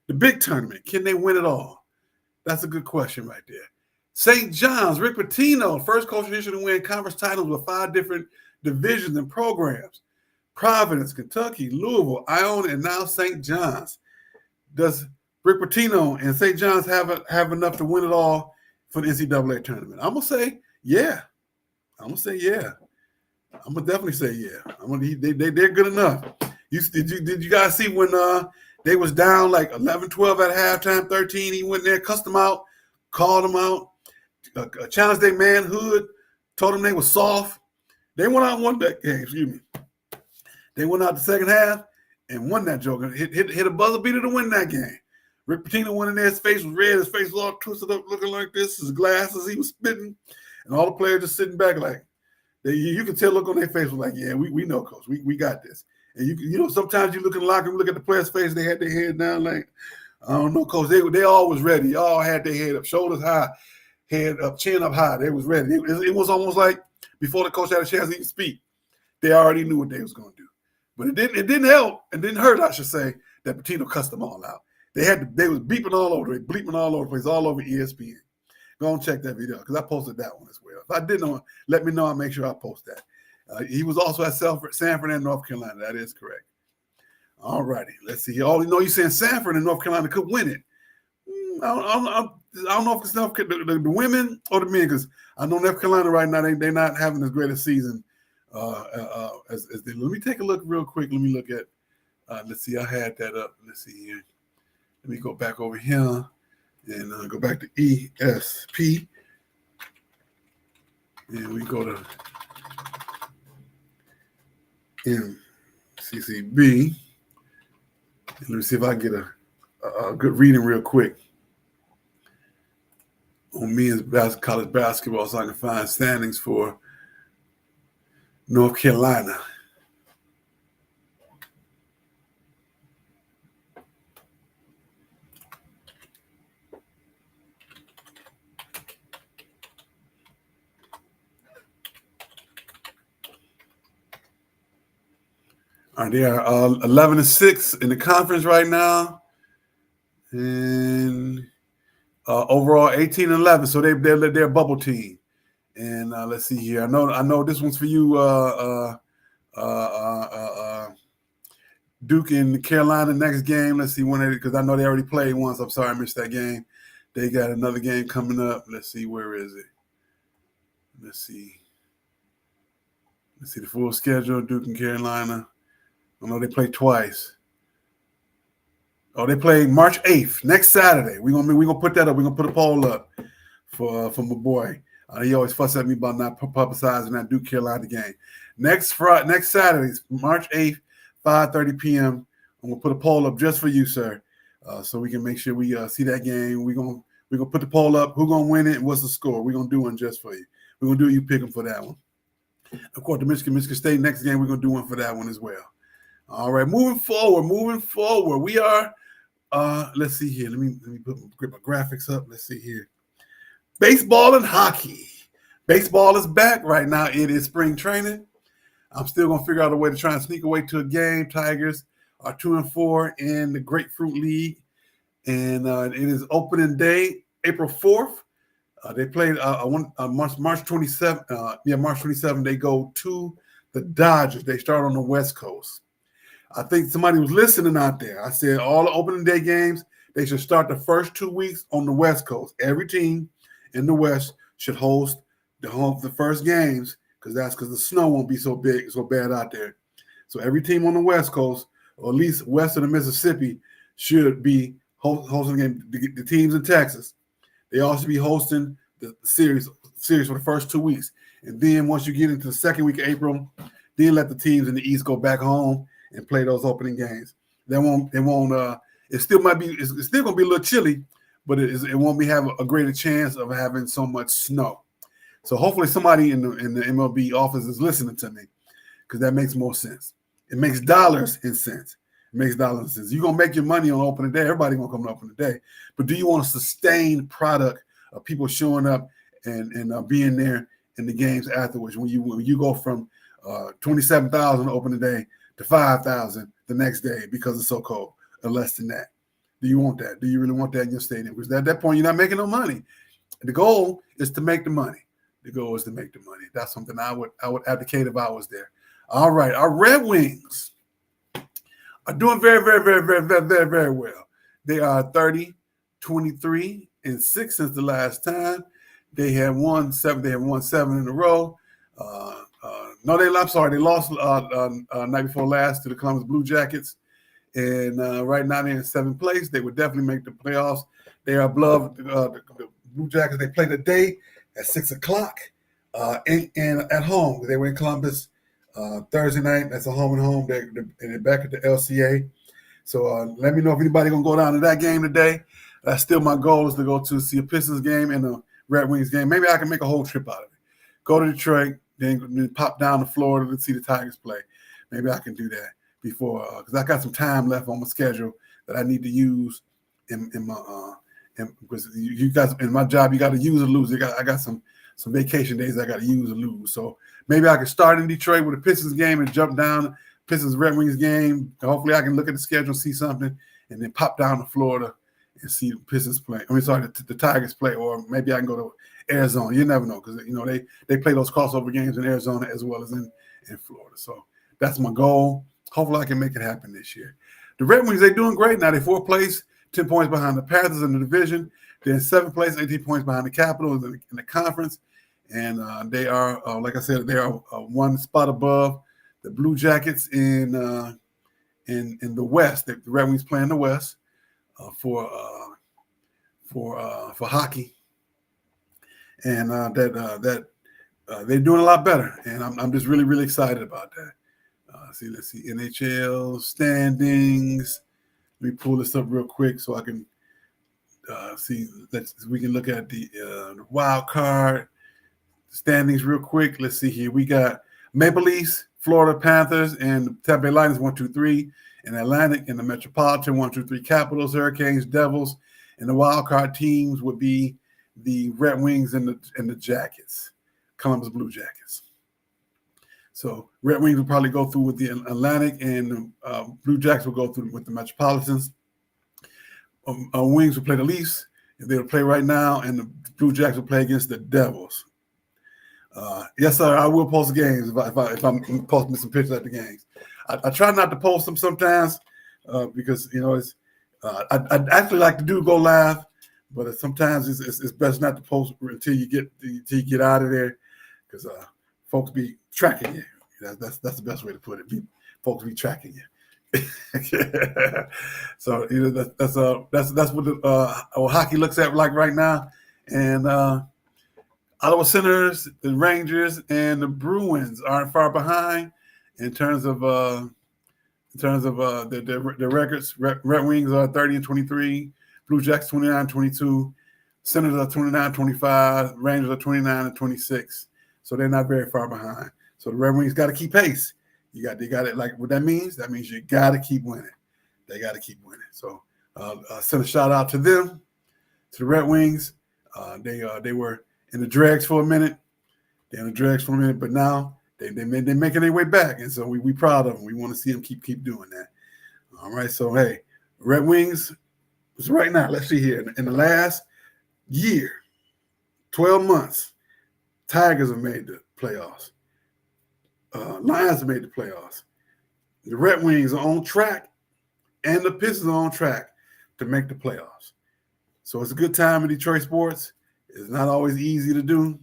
the big tournament. Can they win it all? That's a good question right there. St. John's, Rick Pitino, first coach in history to win conference titles with 5 different divisions and programs. Providence, Kentucky, Louisville, Iona, and now St. John's. Does Rick Pitino and St. John's have enough to win it all for the NCAA tournament? I'm gonna say yeah. I'm gonna definitely say yeah. They're good enough. Did you guys see when they was down like 11-12 at halftime, 13? He went there, cussed them out, called them out, challenged their manhood, told them they were soft. They went out and won that game. Excuse me. They went out the second half and won that joker. Hit a buzzer beater to win that game. Rick Pitino went in there. His face was red. His face was all twisted up, looking like this. His glasses, he was spitting, and all the players just sitting back like you could tell. Look on their face was like, yeah, we know, coach. We got this. And you know, sometimes you look in the locker room, look at the players' face. They had their head down, like I don't know, coach. They all was ready. They all had their head up, shoulders high, head up, chin up high. They was ready. It was almost like before the coach had a chance to even speak, they already knew what they was going to do. But it didn't help and didn't hurt, I should say, that Pitino cussed them all out. They was beeping all over, bleeping all over the place, all over ESPN. Go and check that video because I posted that one as well. If I didn't know, let me know. I'll make sure I post that. He was also at Sanford and North Carolina. That is correct. All righty. Let's see. You're saying Sanford and North Carolina could win it. I don't know if it's the women or the men, because I know North Carolina right now, they're not having as great a season as they. Let me take a look real quick. Let me look at, let's see, I had that up. Let's see here. Let me go back over here and go back to ESP. And we go to MCCB. And let me see if I can get a good reading real quick on men's college basketball so I can find standings for North Carolina. All right, they are 11-6 in the conference right now, and overall 18-11. So they're a bubble team, And let's see here. I know this one's for you, Duke and Carolina next game. Let's see when because I know they already played once. I'm sorry I missed that game. They got another game coming up. Let's see, where is it? Let's see the full schedule. Duke and Carolina. I know they played twice. Oh, they play March 8th, next Saturday. We're gonna put that up. We're gonna put a poll up for my boy. He always fuss at me about not publicizing that Duke Carolina game. Next Saturday, March 8th, 5:30 p.m. I'm gonna put a poll up just for you, sir, so we can make sure we see that game. We're gonna put the poll up. Who's gonna win it? And what's the score? We're gonna do one just for you. We're gonna do you pick them for that one. Of course, the Michigan State next game. We're gonna do one for that one as well. All right, moving forward. We are. Let's see here. Let me get my graphics up. Let's see here. Baseball and hockey. Baseball is back right now. It is spring training. I'm still gonna figure out a way to try and sneak away to a game. Tigers are 2-4 in the Grapefruit League, and it is opening day, April 4th. They played March 27th. March 27th. They go to the Dodgers. They start on the West Coast. I think somebody was listening out there. I said all the opening day games, they should start the first 2 weeks on the West Coast. Every team in the West should host the first games because the snow won't be so bad out there. So every team on the West Coast, or at least west of the Mississippi, should be hosting the teams in Texas. They also be hosting the series for the first 2 weeks. And then once you get into the second week of April, then let the teams in the East go back home and play those opening games. It's still gonna be a little chilly, but it won't be having a greater chance of having so much snow. So hopefully somebody in the MLB office is listening to me, because that makes more sense. It makes dollars in cents. You're gonna make your money on opening day. Everybody gonna come on opening day, but do you want a sustained product of people showing up and being there in the games afterwards? When you go from 27,000 opening day to 5,000 the next day because it's so cold, or less than that. Do you want that? Do you really want that in your stadium? Because at that point, you're not making no money. The goal is to make the money. That's something I would advocate if I was there. All right, our Red Wings are doing very, very, very, very, very, very, very well. They are 30, 23, and 6 since the last time. They have won 7. They have won 7 in a row. They lost night before last to the Columbus Blue Jackets, and right now they're in 7th place. They would definitely make the playoffs. They are above the Blue Jackets. They play today at 6:00 and at home. They were in Columbus Thursday night. That's a home and home. They're back at the LCA. So let me know if anybody gonna go down to that game today. That's still my goal, is to go to see a Pistons game and a Red Wings game. Maybe I can make a whole trip out of it. Go to Detroit, then pop down to Florida to see the Tigers play. Maybe I can do that before, because I got some time left on my schedule that I need to use in my because you guys in my job, you got to use or lose. I got some vacation days I got to use or lose. So maybe I can start in Detroit with a Pistons game and jump down Pistons Red Wings game. Hopefully I can look at the schedule, see something, and then pop down to Florida and see the Pistons play. The Tigers play, or maybe I can go to Arizona. You never know, because they play those crossover games in Arizona as well as in Florida. So that's my goal. Hopefully I can make it happen this year. The Red Wings, they're doing great now. They're 4th place, 10 points behind the Panthers in the division. They're in 7th place, 18 points behind the Capitals in the conference. And they are, like I said, they are 1 spot above the Blue Jackets in the West. The Red Wings play in the West for hockey, and they're doing a lot better. And I'm just really, really excited about that. Let's see NHL standings. Let me pull this up real quick so I can see. We can look at the wild card standings real quick. Let's see here. We got Maple Leafs, Florida Panthers, and Tampa Bay Lightning 1, 2, 3. In Atlantic, and the Metropolitan 1, 2, 3 Capitals, Hurricanes, Devils, and the wild card teams would be the Red Wings and the Jackets, Columbus Blue Jackets. So Red Wings will probably go through with the Atlantic, and Blue Jackets will go through with the Metropolitans. Wings will play the Leafs, if they'll play right now, and the Blue Jackets will play against the Devils. Yes, sir. I will post the games if I'm posting some pictures at the games. I try not to post them sometimes because it's. I'd actually like to go live, but sometimes it's best not to post until you get out of there because folks be tracking you. That's the best way to put it. Folks be tracking you. So that's what the hockey looks at like right now, and Ottawa Senators, the Rangers, and the Bruins aren't far behind in terms of the records. Red Wings are 30-23, Blue Jackets 29-22, Senators are 29-25, Rangers are 29-26. So they're not very far behind. So the Red Wings got to keep pace. They got it. Like what that means? That means you got to keep winning. They got to keep winning. So send a shout out to them, to the Red Wings. They were in the dregs for a minute. But now they're making their way back, and so we proud of them. We want to see them keep doing that. All right. So hey, Red Wings. So right now, let's see here. In the last year, 12 months, Tigers have made the playoffs. Lions have made the playoffs. The Red Wings are on track, and the Pistons are on track to make the playoffs. So it's a good time in Detroit sports. It's not always easy to do.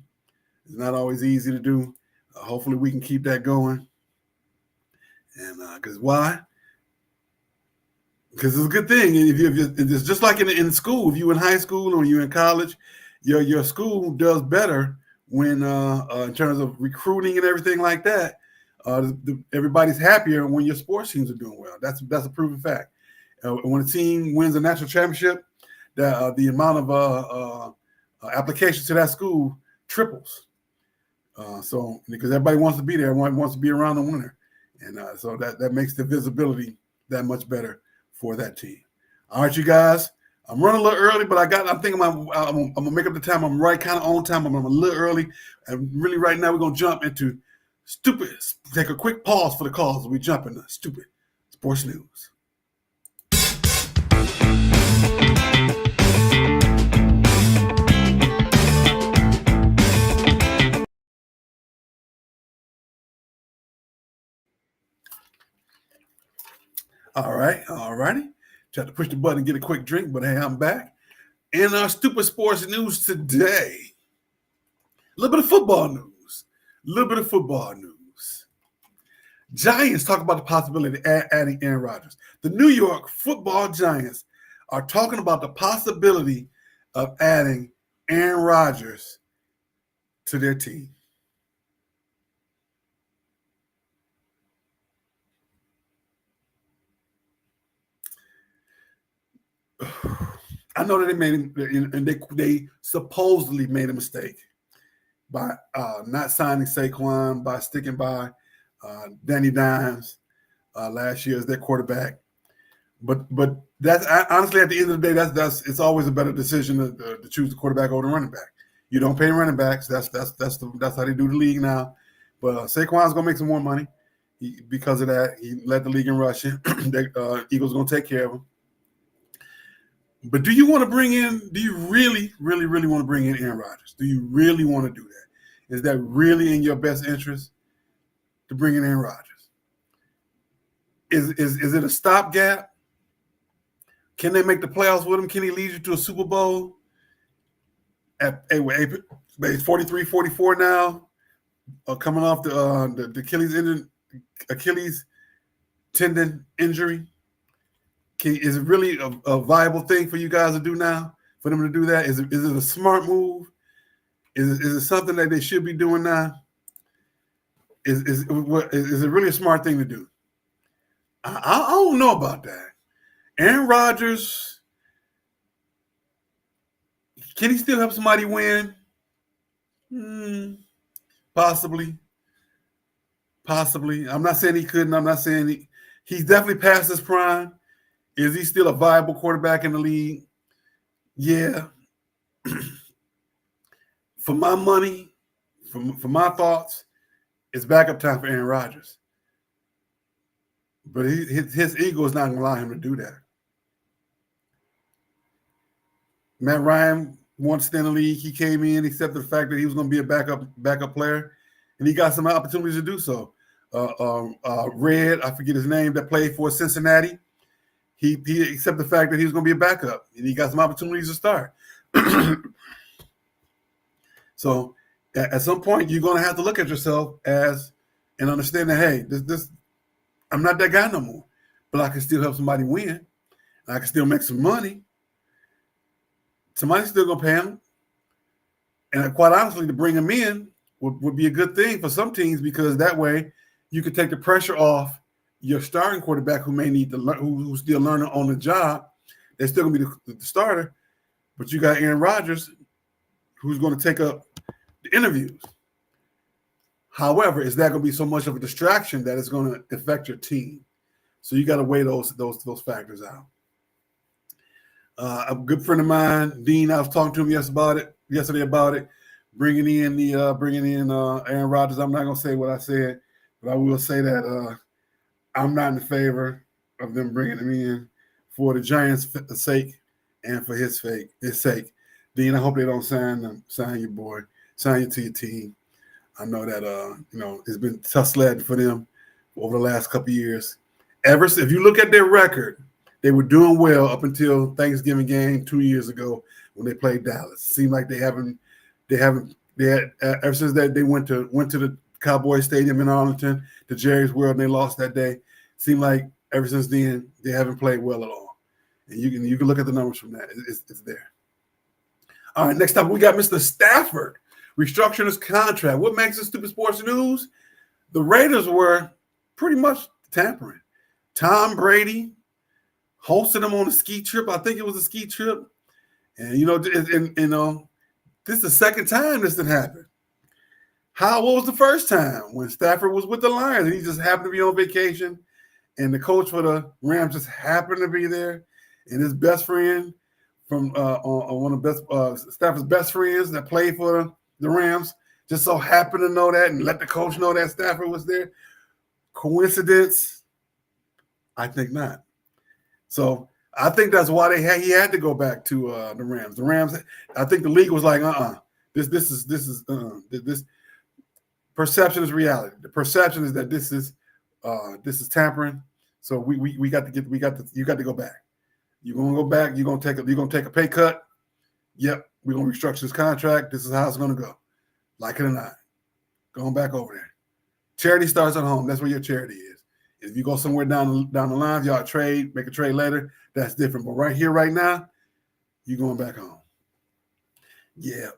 Hopefully we can keep that going. And because why? Because it's a good thing. It's just like in school. If you're in high school or you're in college, your school does better when in terms of recruiting and everything like that. Everybody's happier when your sports teams are doing well. That's a proven fact. When a team wins a national championship, the amount of applications to that school triples. So because everybody wants to be there, everyone wants to be around the winner, and so that makes the visibility that much better for that team. All right, you guys. I'm running a little early, but I'm thinking I'm gonna make up the time. I'm right kind of on time. I'm a little early, and really right now we're gonna jump into stupid. Take a quick pause for the calls. We jump into stupid sports news. All righty. Tried to push the button and get a quick drink, but hey, I'm back. In our stupid sports news today, a little bit of football news. Giants talk about the possibility of adding Aaron Rodgers. The New York Football Giants are talking about the possibility of adding Aaron Rodgers to their team. I know that they made and they supposedly made a mistake by not signing Saquon, by sticking by Danny Dimes last year as their quarterback. But that's honestly at the end of the day, that's it's always a better decision to choose the quarterback over the running back. You don't pay running backs. That's how they do the league now. But Saquon's gonna make some more money because of that. He led the league in rushing. The Eagles gonna take care of him. But do you want to bring in? Do you really, really, really want to bring in Aaron Rodgers? Do you really want to do that? Is that really in your best interest to bring in Aaron Rodgers? Is it a stopgap? Can they make the playoffs with him? Can he lead you to a Super Bowl? He's 43, 44 now, coming off the Achilles tendon injury. Is it really a viable thing for you guys to do now? For them to do that? Is it a smart move? Is it something that they should be doing now? Is it really a smart thing to do? I don't know about that. Aaron Rodgers, can he still help somebody win? Possibly. I'm not saying he couldn't. I'm not saying he's definitely past his prime. Is he still a viable quarterback in the league? Yeah. For my money, for my thoughts, it's backup time for Aaron Rodgers. But his ego is not going to allow him to do that. Matt Ryan wanted to stay in the league. He came in, accepted the fact that he was going to be a backup player, and he got some opportunities to do so. Red, I forget his name, that played for Cincinnati. He accepted the fact that he was going to be a backup, and he got some opportunities to start. So at some point, you're going to have to look at yourself and understand that, hey, this I'm not that guy no more, but I can still help somebody win. I can still make some money. Somebody's still going to pay him. And quite honestly, to bring him in would be a good thing for some teams, because that way you could take the pressure off your starting quarterback who may need to learn, who's still learning on the job. They're still going to be the starter, but you got Aaron Rodgers who's going to take up the interviews. However, is that going to be so much of a distraction that it's going to affect your team? So you got to weigh those factors out. A good friend of mine, Dean, I was talking to him yesterday about it, bringing in Aaron Rodgers. I'm not going to say what I said, but I will say that I'm not in favor of them bringing him in for the Giants' sake and for his sake. Dean, I hope they don't sign your boy, sign you to your team. I know that it's been tough sledding for them over the last couple of years. If you look at their record, they were doing well up until Thanksgiving game 2 years ago when they played Dallas. It seemed like they had ever since that they went to the Cowboys Stadium in Arlington, to Jerry's World, and they lost that day. It seemed like ever since then they haven't played well at all. And you can look at the numbers from that. It's there. All right, next up we got Mr. Stafford restructuring his contract. What makes this Stoopid Sports news? The Raiders were pretty much tampering. Tom Brady hosted them on a ski trip. I think it was a ski trip. And, this is the second time this did happen. What was the first time? When Stafford was with the Lions and he just happened to be on vacation, and the coach for the Rams just happened to be there, and his best friend from one of Stafford's best friends that played for the Rams just so happened to know that and let the coach know that Stafford was there. Coincidence? I think not. So I think that's why he had to go back to the Rams. The Rams, I think the league was like, this perception is reality. The perception is that this is tampering. So you got to go back. You're gonna go back. You're gonna take a pay cut. Yep, we're gonna restructure this contract. This is how it's gonna go. Like it or not, going back over there. Charity starts at home. That's where your charity is. If you go somewhere down the line, y'all make a trade later, that's different. But right here, right now, you're going back home. Yep.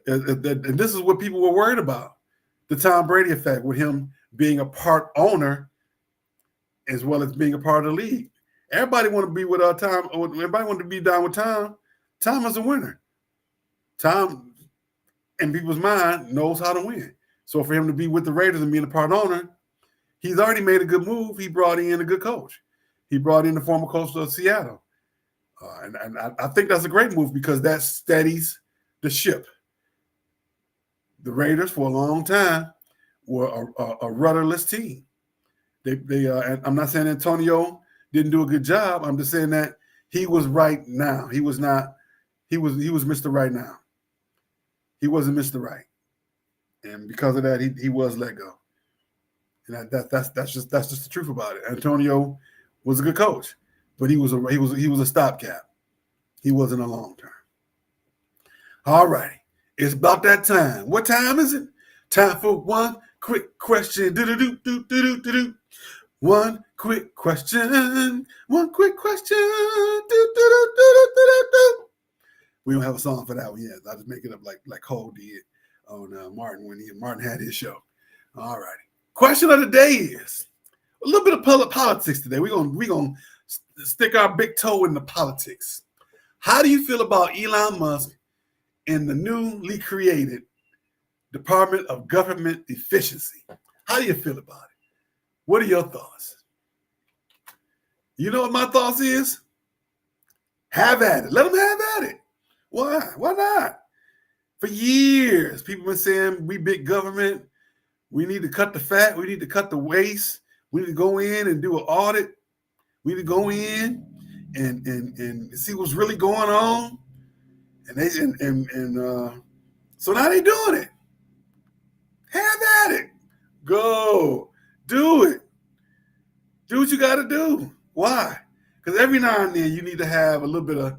And this is what people were worried about. The Tom Brady effect, with him being a part owner as well as being a part of the league. Everybody want to be with Tom. Everybody want to be down with Tom. Tom is a winner. Tom, in people's mind, knows how to win. So for him to be with the Raiders and being a part owner, he's already made a good move. He brought in a good coach. He brought in the former coach of Seattle. And I think that's a great move, because that steadies the ship. The Raiders, for a long time, were a rudderless team. And I'm not saying Antonio didn't do a good job. I'm just saying that he was right now. He was Mr. Right now. He wasn't Mr. Right. And because of that, he was let go. And that's just the truth about it. Antonio was a good coach, but he was a stopgap. He wasn't a long term. All righty, it's about that time. What time is it? Time for one quick question. Do. One quick question. One quick question. Do. We don't have a song for that one yet. I just make it up like Cole did on Martin when Martin had his show. All righty. Question of the day is a little bit of politics today. We're gonna stick our big toe in the politics. How do you feel about Elon Musk and the newly created Department of Government Efficiency? How do you feel about it? What are your thoughts? You know what my thoughts is? Have at it. Let them have at it. Why? Why not? For years, people have been saying we big government. We need to cut the fat. We need to cut the waste. We need to go in and do an audit. We need to go in and see what's really going on. So now they doing it. Have at it. Go. Do it. Do what you got to do. Why? Because every now and then you need to have a little bit of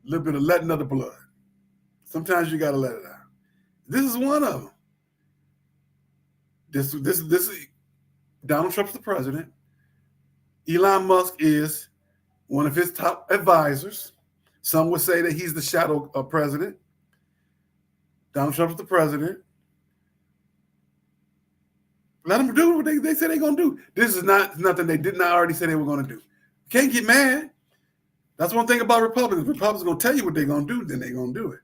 letting of the blood. Sometimes you got to let it out. This is one of them. This is Donald Trump's the president. Elon Musk is one of his top advisors. Some would say that he's the shadow president. Donald Trump's the president. Let them do what they say they're going to do. This is not nothing they did not already say they were going to do. You can't get mad. That's one thing about Republicans. Republicans are going to tell you what they're going to do, then they're going to do it.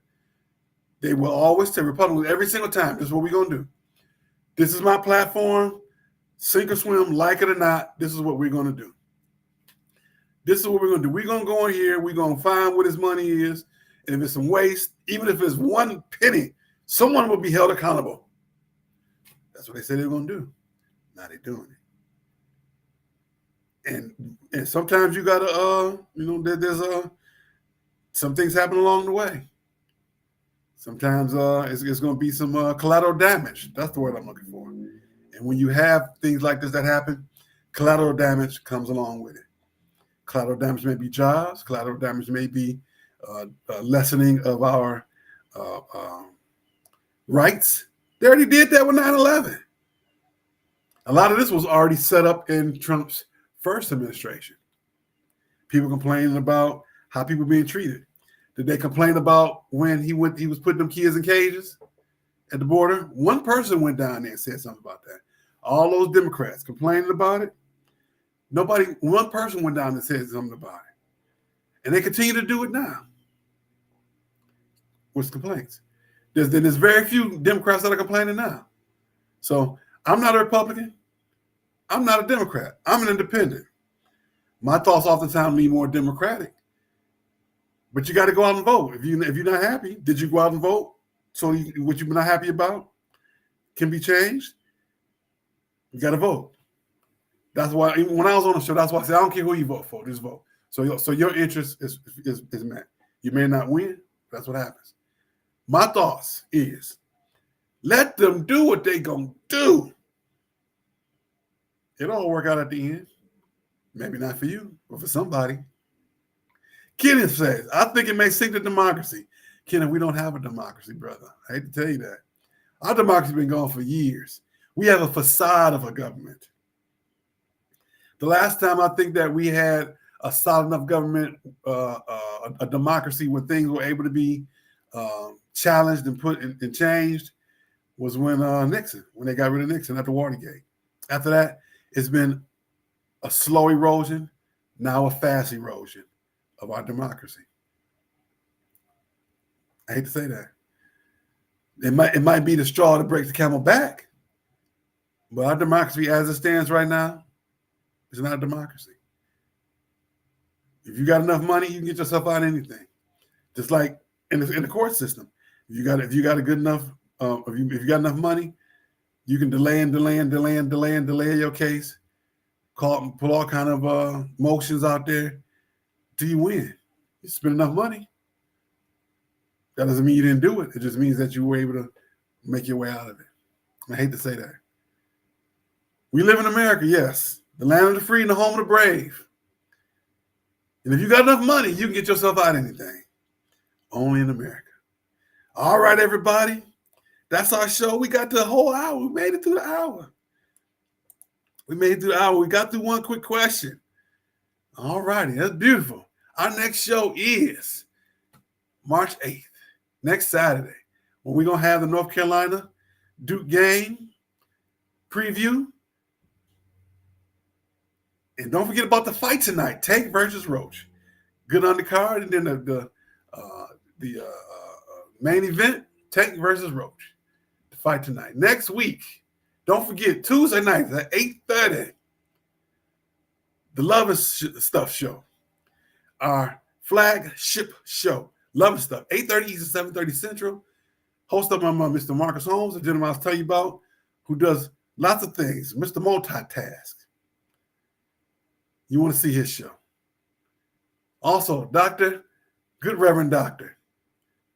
They will always tell Republicans every single time, this is what we're going to do. This is my platform. Sink or swim, like it or not, this is what we're going to do. This is what we're going to do. We're going to go in here. We're going to find what his money is. And if it's some waste, even if it's one penny, someone will be held accountable. That's what they said they were going to do. Now they're doing it. And sometimes you got to, there's some things happen along the way. Sometimes it's going to be some collateral damage. That's the word I'm looking for. And when you have things like this that happen, collateral damage comes along with it. Collateral damage may be jobs. Collateral damage may be lessening of our rights. They already did that with 9/11. A lot of this was already set up in Trump's first administration. People complaining about how people being treated. Did they complain about when he was putting them kids in cages at the border? One person went down there and said something about that. All those Democrats complaining about it. One person went down and said something about it. And they continue to do it now with complaints. There's very few Democrats that are complaining now. So I'm not a Republican. I'm not a Democrat. I'm an independent. My thoughts oftentimes lean more Democratic. But you got to go out and vote. If you're not happy, did you go out and vote? So what you've been not happy about can be changed. You got to vote. That's why even when I was on the show, that's why I said I don't care who you vote for, just vote. So your interest is met. You may not win. That's what happens. My thoughts is let them do what they gonna do. It'll all work out at the end. Maybe not for you, but for somebody. Kenneth says, I think it may sink to democracy. Kenneth, we don't have a democracy, brother. I hate to tell you that. Our democracy's been gone for years. We have a facade of a government. The last time I think that we had a solid enough government, a democracy where things were able to be challenged and put and changed was when they got rid of Nixon after Watergate. After that, it's been a slow erosion, now a fast erosion of our democracy. I hate to say that. It might be the straw that breaks the camel back, but our democracy as it stands right now is not a democracy. If you got enough money, you can get yourself out of anything. Just like in the court system, if you got a good enough, if you got enough money, you can delay your case, pull all kind of motions out there till you win. You spend enough money. That doesn't mean you didn't do it. It just means that you were able to make your way out of it. I hate to say that. We live in America, yes. The land of the free and the home of the brave. And if you got enough money, you can get yourself out of anything. Only in America. All right, everybody. That's our show. We got the whole hour. We made it through the hour. We got through one quick question. All righty. That's beautiful. Our next show is March 8th, next Saturday, when we're going to have the North Carolina Duke game preview. And don't forget about the fight tonight, Tank versus Roach. Good undercard, and then the main event, Tank versus Roach. The fight tonight. Next week, don't forget, Tuesday night at 8:30, the Love and Stuff show. Our flagship show, Love and Stuff, 8:30 Eastern, 7:30 Central. Hosted by Mr. Marcus Holmes, the gentleman I was telling you about, who does lots of things, Mr. Multitask. You want to see his show. Also, Good Reverend Doctor,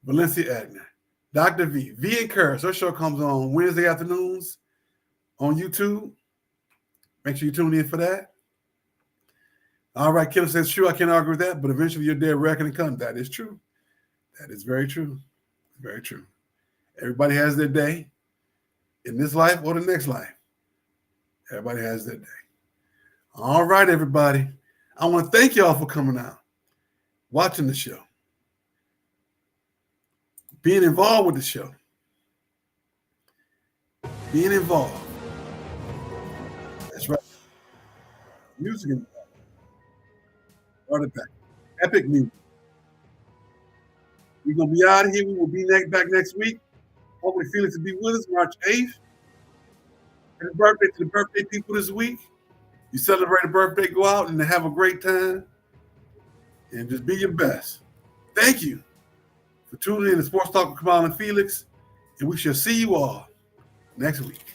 Valencia Agner, Dr. V and Curse. Her show comes on Wednesday afternoons on YouTube. Make sure you tune in for that. All right, Killer says, true, I can't argue with that, but eventually your day of reckoning comes. That is true. That is very true. Very true. Everybody has their day in this life or the next life. Everybody has their day. All right, everybody. I want to thank y'all for coming out, watching the show, being involved with the show, being involved. That's right. Music and artifact. Epic music. We're going to be out of here. We will be back next week. Hopefully Felix will be with us March 8th. Happy birthday to the birthday people this week. You celebrate a birthday, go out and have a great time. And just be your best. Thank you for tuning in to Sports Talk with Kamau and Felix. And we shall see you all next week.